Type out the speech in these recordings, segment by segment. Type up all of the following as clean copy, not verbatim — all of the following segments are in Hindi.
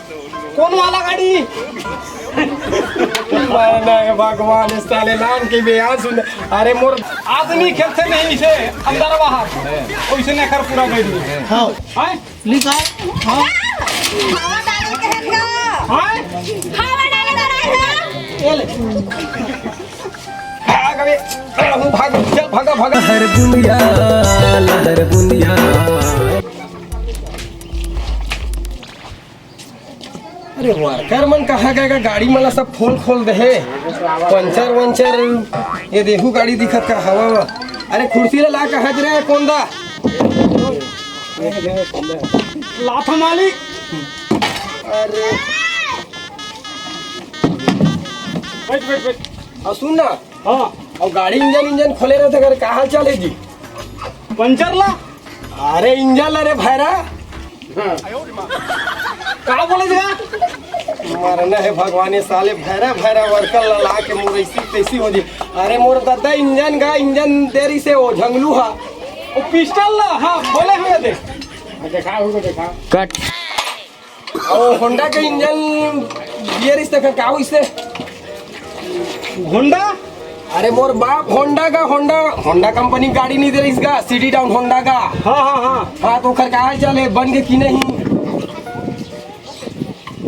कौन वाला गाड़ी? मैंने भगवान साले नाम की भी आज सुन। अरे मोर आदमी खेलते नहीं से अंदर बाहर वैसे नहीं कर पूरा गाड़ी। हाँ हां लिखा हाँ हवा डाले कहेगा हां हवा डाले कराएगा ये ले भाग अबे भाग चल भागा भागा लहर बुंदिया लहर बुंदिया। अरे वर्कर मन कहाँ गएगा? गाड़ी मला सब खोल दे पंचर वंचर ये देखू गाड़ी दिखत का हवा। अरे कुर्सी ला कहाँ रे कौन दा लाथ मालिक। अरे बैठ और सुन ना। हाँ और गाड़ी इंजन खोले रहते कर का हाल चाल है जी? पंचर ला। अरे इंजन ला रे भाईरा। का बोले जगह मरना है भगवान साले भैरा वर्कर ला के मोर ऐसी तैसी हो जी। अरे मोर दादा इंजन देरी से वो झंगलू हा वो पिस्टल ला। हाँ बोले हमें देखा कट और होंडा के इंजन गियर इस तक का हो इससे होंडा। अरे मोर बाप होंडा कंपनी गाड़ी नहीं दे रही इसका सिटी टाउन होंडा का। हाँ तो खर का चले बन के की नहीं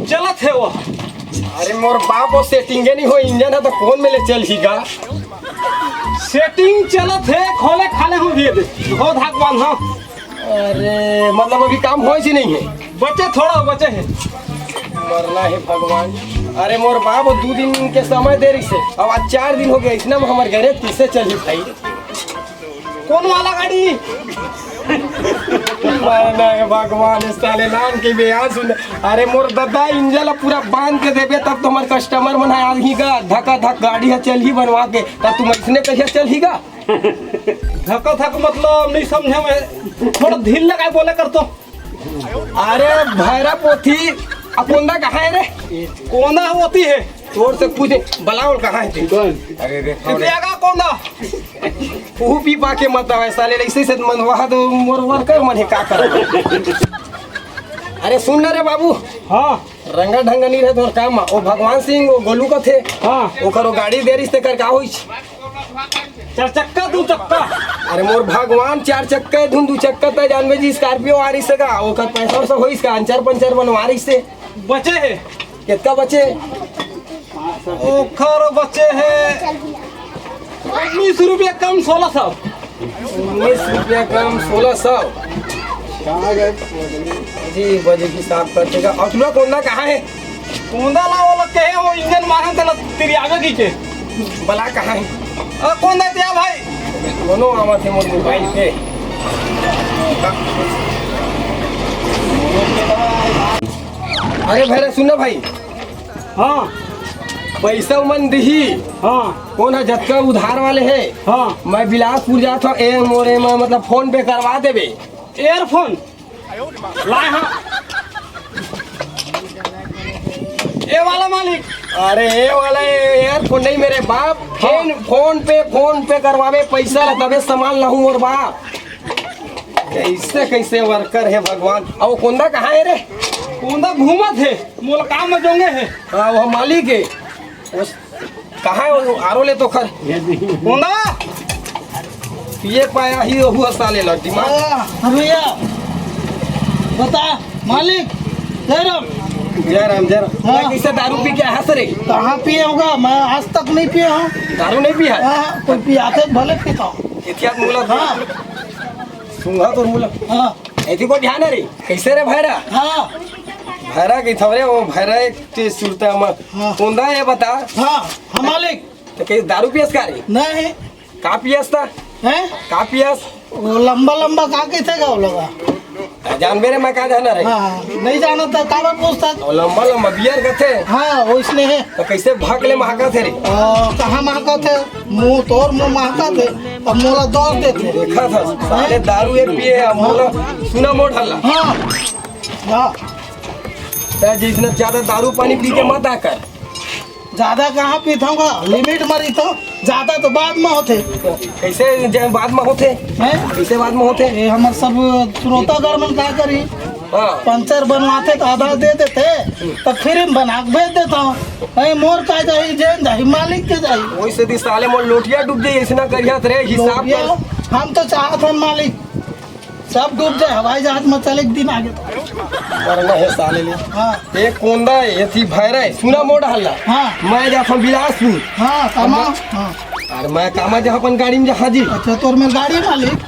चलत है वो। अरे मोर बाप वो सेटिंग नहीं हो इंजन है तो कौन में ले चल ही गा सेटिंग चलत है खोले खाले हम भी हो धाक बांध। हाँ अरे मतलब अभी काम हो ही नहीं है बचे है मरना है भगवान। अरे मोर बाप 2 दिन के समय दे रही से अब आज 4 दिन हो गया इसने हमारे घरे किससे चली भाई कौन वाला गाड़ी? मैंने भगवान साले नाम की भी आज सुन। अरे मोर दादा इंजन पूरा बांध के देवे तब तो हमारे कस्टमर मन आज ही गा धक्का धक गाड़ी है चल ही बनवा के तब तुम इसने कहिए चल ही गा धक्का धक मतलब नहीं समझे मैं थोड़ा ढील लगा बोले कर तो। अरे भैरा पोथी अकोंदा कहाँ है रे? कोंदा होती है तोर से पूछे बलावल कहाँ है? अरे देखा कोंदा वो भी पाके मत आवे साले ऐसे से मन वहाँ तो मोर वर्कर मन है का कर। अरे सुन ना रे बाबू। हाँ रंगा ढंगा नहीं रहे तोर काम ओ भगवान सिंह वो गोलू का थे। हाँ वो करो गाड़ी देरी से कर का होई 4 चक्का 2 चक्का। अरे मोर भगवान 4 चक्का धुन 2 चक्का तो जानवे जी स्कॉर्पियो आ रही से का वो कर पैसा और सब होई इसका अंचर पंचर बनवा रही से बचे है कितना बचे ओ खरो बचे है 19 रुपया कम 1600 19 रुपया कम 1600 जी बजे की साफ करते का। और तुम्हारा कोंदा कहाँ है? कोंदा ला वो के है वो इंजन मारन तला तेरी आगे की के बला कहाँ है? कोंदा दिया भाई दोनों आवा थे मोर मोबाइल पे। अरे भैया सुन भाई। हाँ पैसा मन दी। हाँ कौन है झटका उधार वाले है? हाँ मैं बिलासपुर जाता हूँ ए मोरे में मतलब फोन पे करवा देवे एयरफोन लाए। हाँ ए वाला मालिक। अरे ए वाला एयरफोन नहीं मेरे बाप फोन पे करवावे पैसा ला तबे सामान लाऊं मोर बाप कैसे वर्कर है भगवान। अब वो कोंदा कहाँ है रे? कोंदा घूमत है मोल काम में जोंगे है। हाँ वो मालिक है कहाँ है वो आरो ले तो खर कोंदा ये पाया ही हुआ साले लड्डी मार। भैया बता मालिक जय राम हाँ। कैसे दारू पी के हंस रे? कहाँ पिए होगा मैं आज तक नहीं पिया हूँ। दारू नहीं पिया? हाँ कोई पियाते भले पीता हूँ। इतिहास मूला हाँ सुंगा तो मूला। हाँ ऐसी को ध्यान है रे कैसे रे भैरा? हाँ भैरा की थवरे वो भैरा एक सुरता मत कोंदा है बता। हाँ हम मालिक तो कैसे दारू पियस का रे? नहीं का पियस था है का पियस वो लंबा का कैसे गा लगा जानबे रे मैं का जाना रे? हाँ नहीं जाना था काबर पूछता और लंबा बियर का थे। हाँ वो इसलिए है तो कैसे भाग ले महका थे रे? कहाँ महका थे मुँह तोर मुँह महका थे और मोला दौड़ते थे देखा था साले दारू एक पिए है मोला सुना मोड़ हल्ला। हाँ हाँ जितना ज्यादा दारू पानी पी के मत आकर ज्यादा कहाँ पीता हूँ लिमिट मरी तो ज्यादा तो बाद में होते। कैसे बाद में होते हैं कैसे बाद में होते? ये हमारे सब श्रोतागण मन क्या करी हाँ। पंचर बनवाते तो आधा दे देते तो फ्री में बना के भेज देता हूँ। अरे मोर का जाही जेन जाही मालिक के जाही वैसे दी साले मोर लोटिया डूब जाए ऐसा करियत रे हिसाब ये कर। हम तो चाहत हन मालिक सब डूब जाए हवाई जहाज में चले एक दिन आगे करना है साले ले। हाँ एक कोंदा है थी भैरे सुना मोड़ हल्ला। हाँ मैं जा हम बिलासपुर हाँ कामा हाँ और मैं कामा जा अपन गाड़ी में जा हाजिर। अच्छा तोर में गाड़ी मालिक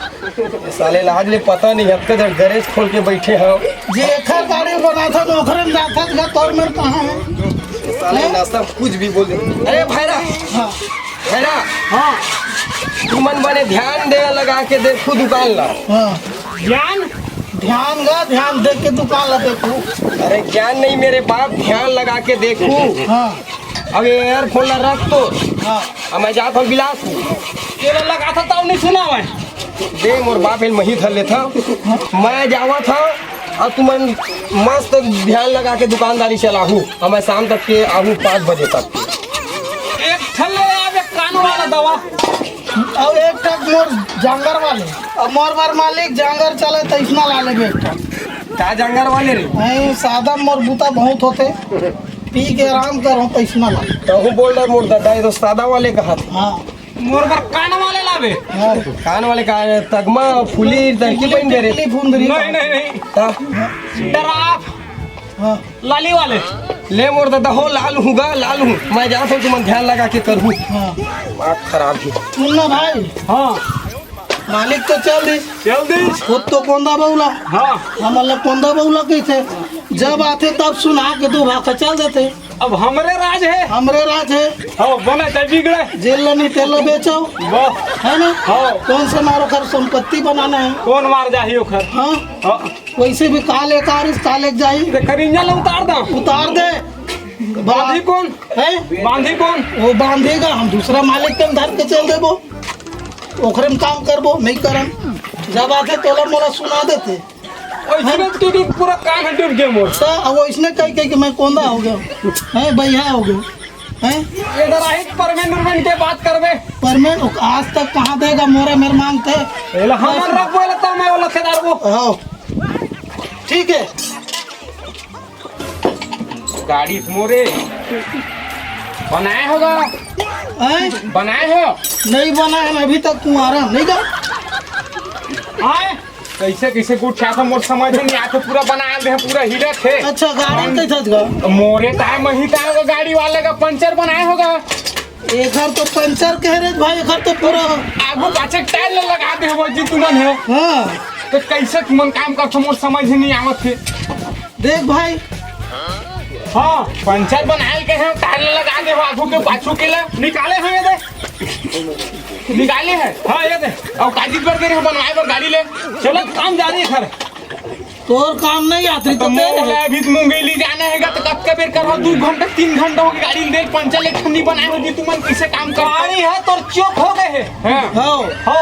साले लाज ले पता नहीं हद के गैरेज खोल के बैठे हैं। जे एकर गाड़ी बना था ओखरे में जाता था तोर में कहाँ है साले ना सब कुछ भी बोल दे। अरे भैरा हाँ भैरा हाँ तू मन बने ध्यान दे लगा के देखू दुकान ला। हाँ ज्ञान ध्यान गा ध्यान देख के दुकान ला देखू। अरे ज्ञान नहीं मेरे बाप ध्यान लगा के देखू। हाँ अब एयरफोन ला रख तो हाँ अब मैं जाता हूँ बिलासपुर। तेरा लगा था तब नहीं सुना मैं दे मोर बाप एल मही धर लेता मैं जावा था और तुम मस्त ध्यान लगा के दुकानदारी चलाहू और मैं शाम तक के आहू 5 बजे तक। एक ठल्ले आवे कान वाला दवा और एक टक मोर जांगर वाले और मोर बार मालिक जांगर चले तो इतना ला लेबे एक टक क्या जंगर वाले रे नहीं सादा मोर बूता बहुत होते पी के आराम करो तो इतना ला तो हूँ बोल रहा मोर दादा ये तो सादा वाले कहा था। हाँ मोर बार कान वाले लावे हाँ कान वाले का तगमा फुली तड़की पहन दे रे। टिकली फुंदरी नहीं डराफ हाँ लाली वाले ले मोर दादा हो लाल हूँगा लाल हूँ मैं जाता हूँ तुम ध्यान लगा के करूँ। हाँ आँख खराब है। सुनना भाई हाँ मालिक तो चल दी खुद तो कोंदा बउला हाँ हम अल्लाह कोंदा बउला कहते जब आते तब सुना के दो भाग चल देते। अब हमरे राज है। हमरे राज है हाँ बने चाहे बिगड़े जेल नहीं तेल बेचो वाह है ना हाँ कौन से मारो खर संपत्ति बनाना है। कौन मार जाही ओखर। हाँ हाँ वैसे भी काले कारिस काले जाई करिंजा ला उतार दा उतार दे बांधी कौन है बांधी कौन वो बांधेगा हम दूसरा मालिक के धर के चल देबो ओखरे में काम करबो नहीं करम जब आते तोला मोला सुना देते ओइसने तो पूरा काम है डूब गया मोर। तो वो इसने कह के कि मैं कोंदा हो गया है भैया हो गया है इधर आई परमेंट के बात करबे परमेंट आज तक कहाँ देगा मोरे मेरे मांगते एला हमर रख बोले त मैं ओला खेदार वो हाँ ठीक है गाड़ी मोरे बनाए होगा हैं बनाए हो नहीं बना है अभी तक कुंवारा नहीं का आए कैसे कैसे गुट छा मोर समझ नहीं आते पूरा बना दे पूरा हीरा थे। अच्छा गाड़ी कैसा था मोरे टाइम मही टाइम गाड़ी वाले का पंचर बनाए होगा एक घर तो पंचर कह रहे भाई एक घर तो पूरा आगू पाछे टायर लगा दे हो जी तुमन है हाँ तो कैसे तुमन काम कर मोर समझ ही नहीं आवत थे। देख भाई हाँ पंचर बनाए के हैं टायर लगा दे आगू के पाछू के ला निकाले हैं ये दे निकाले हैं। हाँ ये दे और काजी कर दे बनवाए पर गाड़ी ले चलो काम जारी है सर तोर काम नहीं आती तो मोला अभी मुंगेली जाना है तो कब के बेर करवा 2 घंटा 3 घंटा हो गाड़ी दे पंचर ले ठंडी बनाए हो जी तुमन कैसे काम कर गाड़ी है तोर चौक हो गए है। हाँ हो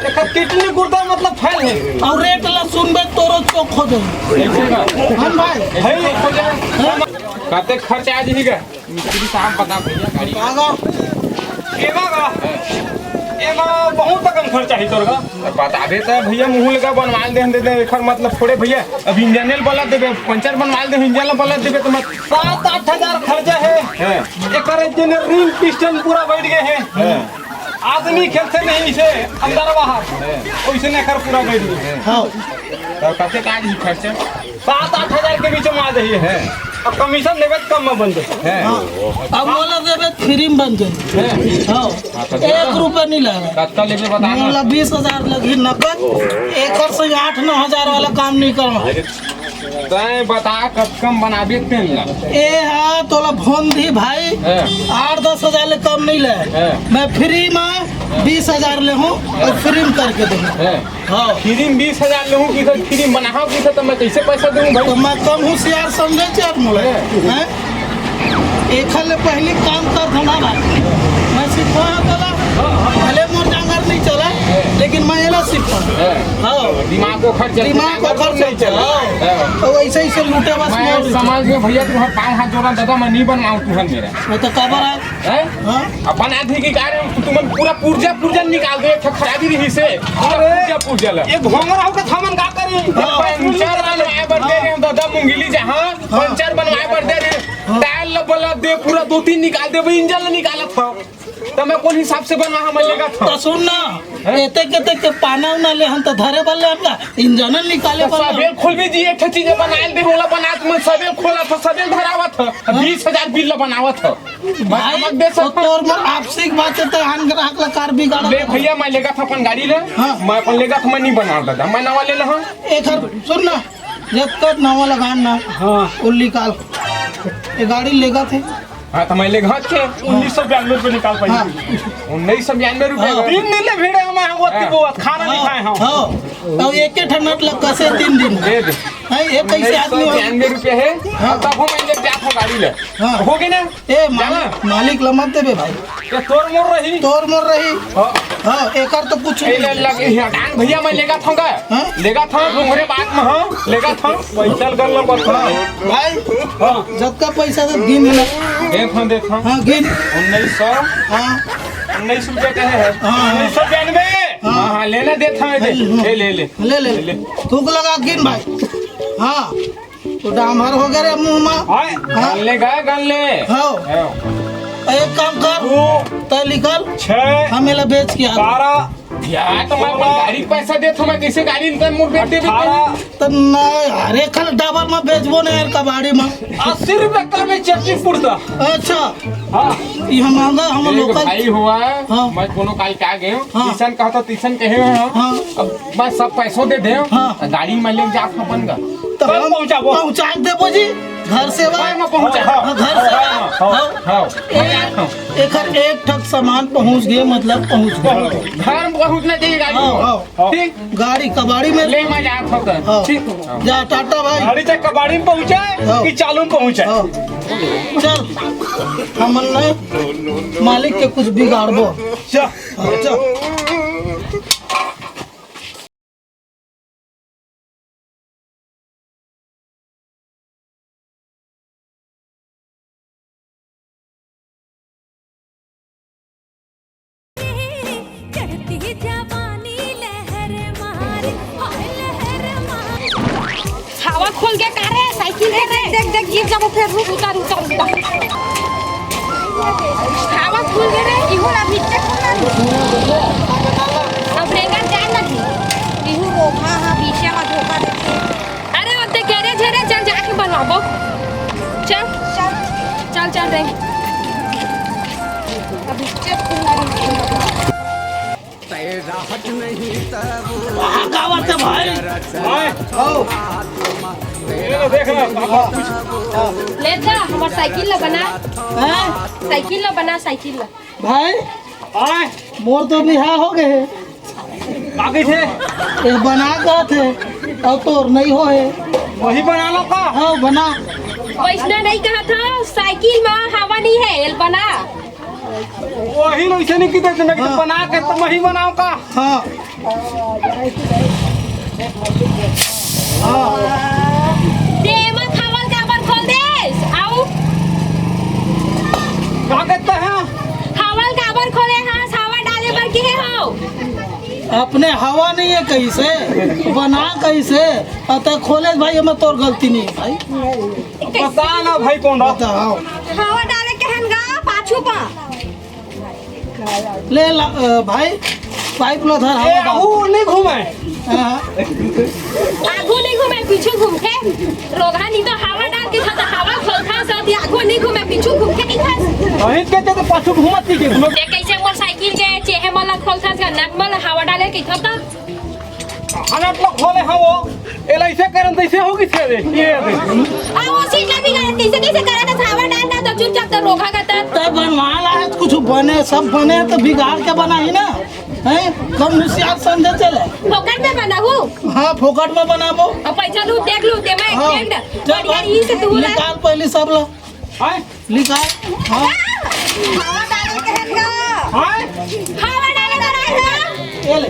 एक किडनी गुर्दा मतलब फैल है और रेट ला सुनबे तोरो चौक हो जाए हम भाई है हो जाए कते खर्च आ जाएगा मिस्त्री साहब बता भैया गाड़ी आगा एमा बहुत कम खर्चा है तोर का बताबे त भैया मुंह लगा बनवा दे दे एकर मतलब थोड़े भैया अब इंजन वाला देबे पंचर बनवा दे इंजन वाला देबे तो 7-8 हजार खर्चा है। एकर इंजीनियरिंग पिस्टन पूरा बैठ गए हैं आदमी खेलते नहीं से अंदर बाहर वैसे नहीं कर पूरा बैठ गए। हाँ तो कैसे काज ही खर्चा 7-8 हजार के बीच में आ जाइए है अब कमीशन देवे कम में बन जाए। अब बोला देवे फ्री में बन जाए। हाँ 1 रुपया नहीं लगा कत्ता लेके बता बोला 20,000 लगी नकद एक से 8-9 हजार वाला काम नहीं करना तय बता कब कम बनाबे तेन ला ए हाँ तोला फोन दी भाई 8-10 हजार ले कम नहीं ले मैं फ्री में 20,000 ले हूँ और फ्री में करके दूँगा। हाँ फ्री में 20,000 लूँ कि फ्री बनाओ कि तो मैं कैसे पैसा दूँ तो भाई मैं कम होशियार समझे चार मोले हैं एक हल पहले काम कर था ना भाई, मैं सिखवा बोला भले मोर जांगर नहीं चला लेकिन मैं एला सिखवा। हाँ दिमाग को खर्च नहीं चला तो वैसे ही से लूटे बस मैं मोर समाज में भैया तुम्हारे पाँव हाथ जोड़ा दादा मैं नहीं बनवाऊँ तुहन मेरा मैं तो कबर है। हाँ अपन आदमी की कार्य तुमन पूरा पुर्जा निकाल दे खराबी रही से पुर्जा ला ये घोंगरा हो के थमन का करी पंचर बनवाए बर दे रहे दादा मुंगली जहाँ पंचर बनवाए बर दे रहे टायर लबला दे पूरा 2-3 निकाल दे भाई इंजन निकालत था तो मैं कौन हिसाब से बनवा हम लेगा था तो सुन ना एते के पाना उना ले हम तो धरे बल्ले हमला इंजन निकाले सबे खोल भी जी एक चीज बनाए दे होला बना मैं सबे खोला था सबे धरावत था 20,000 बिल बनावत था भाई दे तो तोर मोर आपसी बात है तो आन ग्राहक ला कार बिगाड़ ले भैया मैं लेगा था अपन गाड़ी ले मैं अपन लेगा था मैं नहीं बना दादा मैं नवा ले ला एक सुन ना जब तक नवा लगान ना हाँ उल्ली काल ये गाड़ी लेगा थे हाँ तो मैं लेगा के 1992 रुपये निकाल पाई 1992 रुपये 3 दिन ले भिड़े हम खाना नहीं खाए हम हाँ अब एक ठंडट लग कसे 3 दिन दे दे है ये कैसे आदमी हो 1992 रुपये है तब हम ले जात हो गाड़ी ले हो गई ना ए मालिक लमत देबे भाई ये तोर मोर रही हाँ एकर तो कुछ ए लगे हटान भैया मैं लेगा था का लेगा था घुमरे बात में हां लेगा था पैसा कर लो बता भाई जब का पैसा तो गिन ले देख हां हाँ गिन 1900 हाँ 19 रुपये कहे है 1992 हाँ लेना देता है ले थूक लगा गिन भाई। हाँ तो डामर हो गए रे मुंह में गन ले गए गन ले हाँ एक काम कर तय निकल 6 हम एला बेच के आ 12 यार तो मैं अपन गाड़ी का पैसा देता मैं कैसे गाड़ी इनका मुंह बेच दे तो ना अरे कल डबल में बेचबो ना यार कबाड़ी में 80 रुपये का में चटनी पुड़ता अच्छा हाँ ये हम महंगा हम एक लोकल भाई हुआ हाँ। मैं कोनो काल के आ गए हाँ। तीसन कहता तीसन कहे हाँ। अब मैं सब पैसों दे दे हाँ। गाड़ी में ले जा अपन का तो हम पहुंचाबो। पहुंचा देबो जी घर से मैं पहुंचा घर से हाँ एक ठक सामान पहुंच गए मतलब पहुंच गए घर में पहुंचना चाहिए गाड़ी हाँ। ठीक गाड़ी कबाड़ी में ले मैं जा हाँ। ठीक जा टाटा भाई गाड़ी तक कबाड़ी में पहुंचे कि चालू में पहुंचे हाँ। चल हम नहीं मालिक के कुछ बिगाड़बो चल चल चढ़ती जवानी लहर मारे हाय लहर मारे हवा खोल के कारे साइकिल रे देख देख गिर जाबो फिर रुक उतार हवा खोल के रे इहो ना नीचे अब रेगा जान लगी इहो रोका हां पीछे में धोखा दे अरे ओते गैरेज है रे चल जाके बनवाबो चल चल चल रे अभी चेक गावत भाई देख ले जा हमार साइकिल ला बना हैं साइकिल ला बना साइकिल ला भाई आए मोर तो बिहार हो गए बाकी थे ये बना का थे अब तो नहीं हो है वही बना लो का हाँ बना वैसना नहीं कहा था साइकिल में हवा नहीं है एल बना वही वैसे नहीं की देते मैं बना के तो वही बनाऊं का हाँ दे मत हवा का बार खोल दे आओ कहाँ कहते हैं हवा का बार खोले हाँ हवा डाले पर के हो अपने हवा नहीं है कैसे बना कैसे अतः खोले भाई हमें तोर गलती नहीं है भाई बता ना भाई कौन बात बताओ हवा डाले के हनगा पाछू पा ले ला, भाई पाइप लो धर हवा डाल। वो नहीं घूमे हाँ। आगू नहीं घूमे पीछू घूम के रोगा नहीं तो हवा डाल के था तो हवा खोल था सब आगू नहीं घूमे पीछू घूम के नहीं था वही कहते तो पाछू घूमत नहीं के ये कैसे मोटरसाइकिल के चेहे मला खोल था का नट मला हवा डाले के था हमें तो खोले हैं वो एला ऐसे करन तैसे होगी थे ये आ वो सीट भी गए कैसे कैसे करे था हवा डालना तो चुपचाप तो रोगा का तब बनवाला है कुछ बने सब बने तो बिगाड़ के बना ही ना है कम होशियार समझे चले फोकट में बना हूँ हाँ फोकट में बनाबो और पैसा लू देख लू ते मैं हाँ एक बढ़िया ई से तू ला निकाल पहले सब लो हाय लिखा हाँ हवा डाले के है का हाय हवा डाले का रहा है ये ले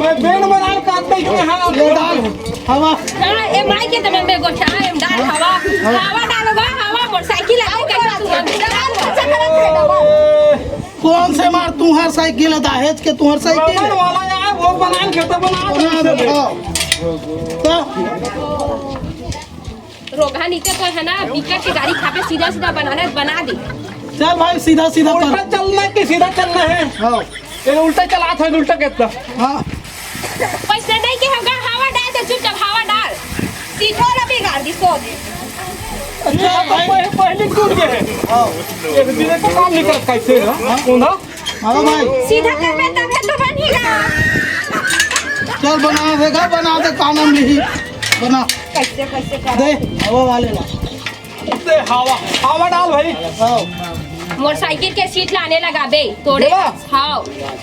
मैं बेन बना काटते ही में हां ये डाल हवा हां ए माई के तमे में गोठा एम डाल हवा डालो बा हवा मोटरसाइकिल आके कैसे तू अच्छा करत है दवा कौन से मार तू हर साइकिल दहेज के तू हर साइकिल रबड़ वाला यार वो बना के तो बना बना दे तो रोगा नीचे तो है ना विकेट की गाड़ी खापे सीधा सीधा बनाना है बना दे चल भाई सीधा सीधा उल्टा कर चलना कि सीधा चलना है हाँ ये उल्टा चला था उल्टा कहता हाँ पैसे नहीं के होगा हवा डाल दे चुपचाप हवा डाल सीधो ना बिगाड़ दी सो अच्छा भाई पहले टूट गए हैं हाँ एक दिन को काम निकल कैसे है कौन हाँ भाई सीधा कर में तब तो बनेगा चल बना दे कानम लिही बना कैसे कैसे दे हवा वाले ला से हवा डाल भाई हाँ मोटरसाइकिल के सीट लाने लगा बे तोड़े बोला? हाँ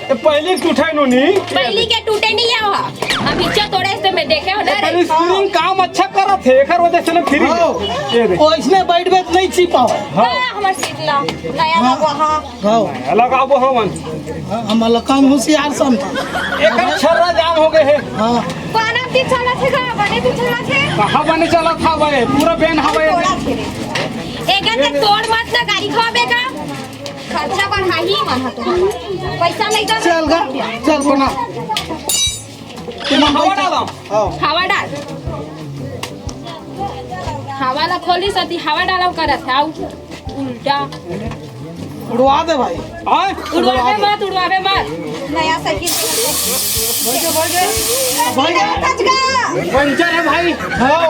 ये पहले टूटा नोनी पहली के टूटे नहीं है वहाँ अब इच्छा तोड़े से मैं देखे हो ना रे पहले स्प्रिंग काम अच्छा करा थे एकर वजह से ना फ्री हाँ ये दे ओइसने बैठ बैठ नहीं छिपा हो हाँ हमार सीट ला नया हाँ। लगा हाँ हाँ लगाबो हमन हम लकम होशियार सन एकर छर्रा जाम हो गए है हाँ पाना भी चला थे का बने भी चला थे कहां बने चला था भाई पूरा बेन हवा तोड़ा थे रे एक तक तोड़ मत ना गाड़ी खावे का खर्चा बढ़ा ही मन है तुम्हारा पैसा नहीं दो चल गा चल बना हवा डालो हाँ हवा डाल हवा ला खोली सती हवा डालो करत है उल्टा उड़वा दे भाई हां उड़वावे मत नया साइकिल भाई पंचर है भाई हाँ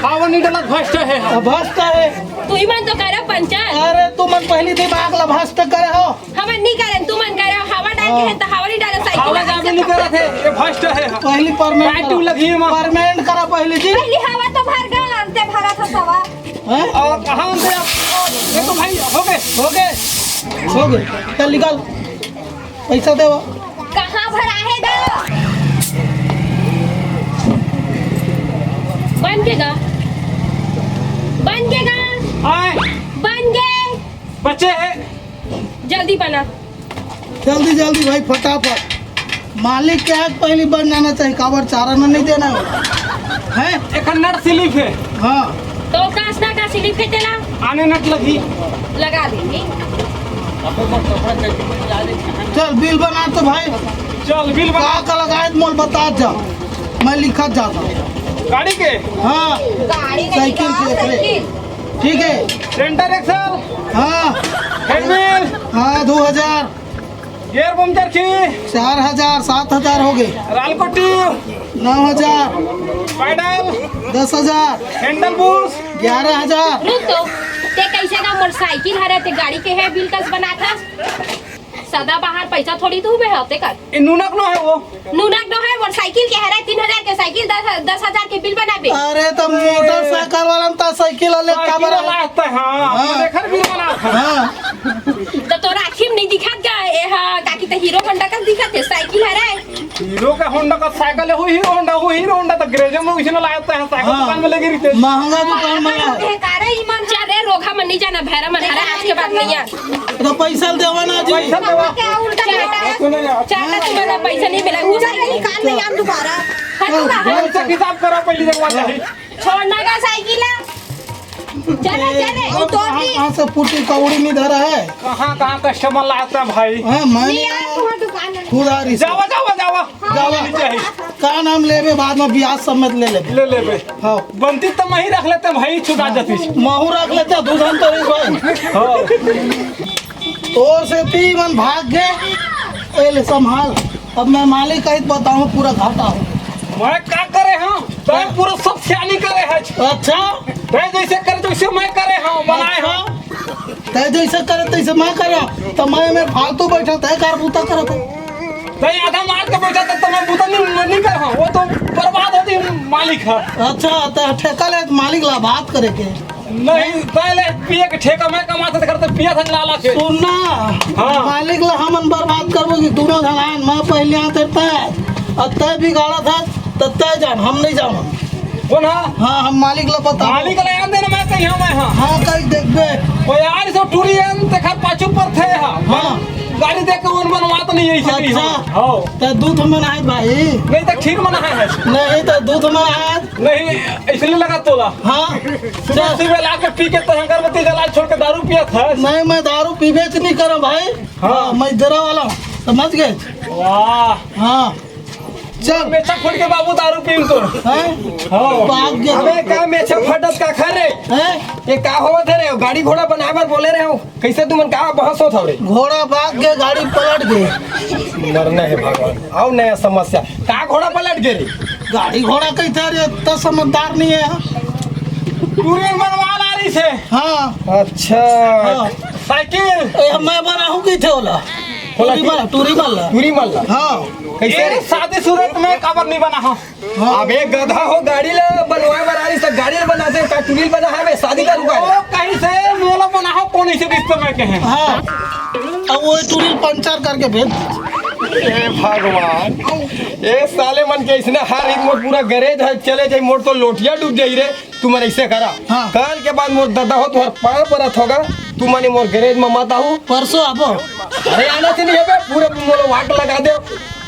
हवा नहीं डाला फर्स्ट है भस्त है तू ही मन तो करे पंचर अरे तू मन पहली दिमाग ला भस्त करे हो हम नहीं करें तू मन करे हवा डाल के है तो हवा नहीं डाले हवा साइकिल जाम नहीं करा थे ये फर्स्ट है पहली बैटू लगी है मां परमानेंट करा पहले जी पहली हवा तो भर गया अंते भरा था सवा हैं और कहां से आप ये तो भाई हो गए हो गए चल निकाल पैसा दे वो कहाँ भरा है दा बन के गा आए बन गए बच्चे है जल्दी बना जल्दी जल्दी भाई फटाफट मालिक के आग पहले बन जाना चाहिए काबर चारा ना नहीं देना है एक नट स्लिप है हाँ तो कासना का स्लिप के चला आने नट लगी लगा देंगे चल बिल बना तो भाई चल बिल बना का लगाए मोल बता जा मैं लिखा जाता हूँ गाड़ी के हाँ गाड़ी नहीं साइकिल गा, देख ले। साइकिल ठीक है सेंटर एक्सल हाँ हेडमिल हाँ 2000 गियर पंचर की 4000 7000 हो गए रालकोटी 9000 पैडल 10000 हैंडल बुश 11000 रुक तो ते कैसे का मोटरसाइकिल हरे ते गाड़ी के है बिल कस बना था सदा बाहर पैसा थोड़ी तू में होते कर इन नूनक नो है वो नूनक नो है मोटरसाइकिल के हरे 3000 के साइकिल 10,000 के बिल बना बे अरे तो मोटरसाइकिल वाला में तो साइकिल वाले काबर है? लाता है हां हाँ। देखर बिल बना था हाँ तो तोरा आखिर नहीं दिखत गा ए हां काकी तो हीरो होंडा का दिखत है साइकिल हरे हीरो का होंडा का साइकिल है वो हीरो होंडा तो ग्रेजर में उसने लाता है साइकिल हाँ। दुकान में लगी रहती है महंगा दुकान में है है कारे ईमान चाह रे रोगा मन नहीं जाना भैरा मन हरे आज के बाद नहीं आ तो पैसा देवा ना जी पैसा देवा क्या उल्टा बेटा चाहता तुम्हारा पैसा नहीं मिला वो साइकिल कान नहीं आम दोबारा पैसा हिसाब करो पहले जगह चाहिए छोड़ना का साइकिल है चले चले वो तोड़ दी कहाँ से पुटी कौड़ी नहीं धरा है कहां कस्टमर लाता है भाई हाँ नहीं मैंने यार तुम्हारी दुकान में खुद आ रही जावा जावा जावा जावा। चाहिए का नाम लेबे बाद में ब्याज समेत ले ले ले बे हाँ बनती तो मैं ही रख लेते भाई छुटा जाती महू रख लेते दूधन तो भाई हाँ तोर से ती मन भाग गए ए ले संभाल अब मैं मालिक का ही बताऊँ पूरा घाटा हूँ मैं क्या करे हाँ तो पूरा सब सियानी करे है अच्छा मैं जैसे करे तो वैसे मैं करे हाँ बनाए हाँ तय जैसे करे तैसे मैं करा तो मैं फालतू बैठा तय कार बूता करत है नहीं आधा मार के बैठा तो मैं बुता नहीं कर हाँ वो तो बर्बाद होती मालिक है अच्छा तो ठेका ले मालिक ला बात करे के नहीं पहले पिए के ठेका मैं कमाते थे करते पिया था लाला के सुनना हाँ। मालिक ला हमन बर्बाद करबो कि दोनों धनान मैं पहले आते तय और तय बिगाड़ा था तो तय जान हम नहीं जान कौन हाँ हाँ हम मालिक ला बता मालिक ले आन देना मैं कहीं हाँ मैं हाँ हाँ वो यार सो टूरियन ते खर पाछू पर थे हाँ। गाड़ी देख के उन बनवात नहीं है इसे अच्छा। हो तो दूध में नहाए भाई नहीं तो खीर मना है नहीं तो दूध में नहाए नहीं इसलिए लगा तोला हाँ सुबह सुबह लाके पी के तो अगरबत्ती जला छोड़ के दारू पिया था नहीं मैं दारू पीबे नहीं करो भाई हाँ मैं जरा वाला हूँ, समझ गए वाह हाँ चल मेचा फोड़ के बाबू दारू पी तो हैं हाँ भाग गया अबे का मेछा फटत का खरे हैं ये का होत है रे गाड़ी घोड़ा बनावर बोले रहे हो कैसे तुमन का बहस होत हवे घोड़ा भाग के गाड़ी पलट गई मरना है भगवान आओ नया समस्या का घोड़ा पलट गए रे गाड़ी घोड़ा कैसे रे इतना समझदार नहीं है टूरियन बनवा ला रही से हाँ अच्छा हाँ साइकिल मैं बना हूँ की थे बोला बोला टूरी वाला पूरी मल्ला हाँ कैसे ये रे शादी सूरत में काबर नहीं बना हाँ अबे गधा हो गाड़ी ले बनवा बरारी से गाड़ी ले बनाते का टूरिल बना है बे शादी का रुका वो कहीं से मोला बना हो कौन से रिश्ते में के हैं हाँ अब वो टूरिल पंचर करके भेज हे भगवान ए साले मन के इसने हर एक मोर पूरा गैरेज है चले जाई मोर तो लोटिया डूब जाई रे तू मन ऐसे करा हाँ। कल के बाद मोर दादा हो तुम्हार पाँव परत होगा तू मने मोर गैरेज में मत आऊ परसों आबो अरे आना से नहीं है पूरे मोर वाट लगा दे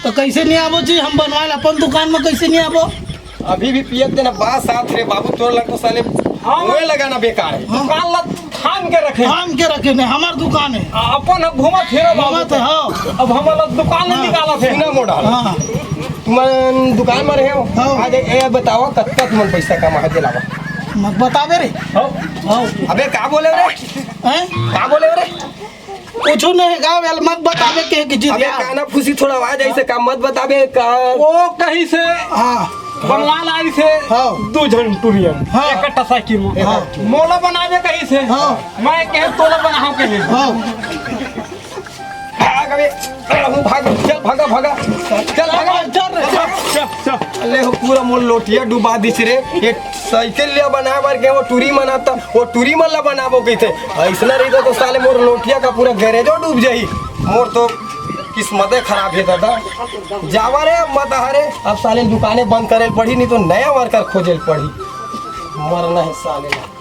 तो कैसे नहीं आबो जी हम बनवाए अपन दुकान में कैसे नहीं आबो अभी भी पियत देना बात साथ रे बाबू तोर लग तो साले हाँ। मुँह लगाना बेकार है दुकान ला थाम के रखे थाम के रखे नहीं हमार दुकान है अपन अब घुमा फिरो मामा बाबू तो हाँ अब हमारा दुकान नहीं निकाला थे बिना मोड़ा हाँ तुम दुकान में रहे हो हाँ। आज ए बताओ कत्ता तुम पैसा कमा के लावा मत बतावे रे हाँ। हाँ अबे का बोले रे हैं का बोले रे कुछ नहीं गाँव वाल मत बतावे के जीत अबे गया काना फूसी थोड़ा आवाज ऐसे का मत बताबे का वो कहीं से हाँ बनवा लाई से हाँ। 2 जन टूरियन हाँ। एक साइकिल में हाँ। मोला बनावे कहीं से हाँ। मैं कहे तोला बनाओ कहीं हाँ भाग अबे भाग चल भागा भागा चल भागा चल ले हो पूरा मोल लोटिया डुबा दिस रे ये साइकिल ले बना बार के वो टूरी मनाता वो टूरी मन ला बनाबो कैसे ऐसना रही तो साले मोर लोटिया का पूरा गैरेजो डूब जाई मोर तो किस्मतें खराब है दादा जावा रे मत हरे अब साले दुकानें बंद करे पड़ी नहीं तो नया वर्कर खोजे पड़ी मरना है साले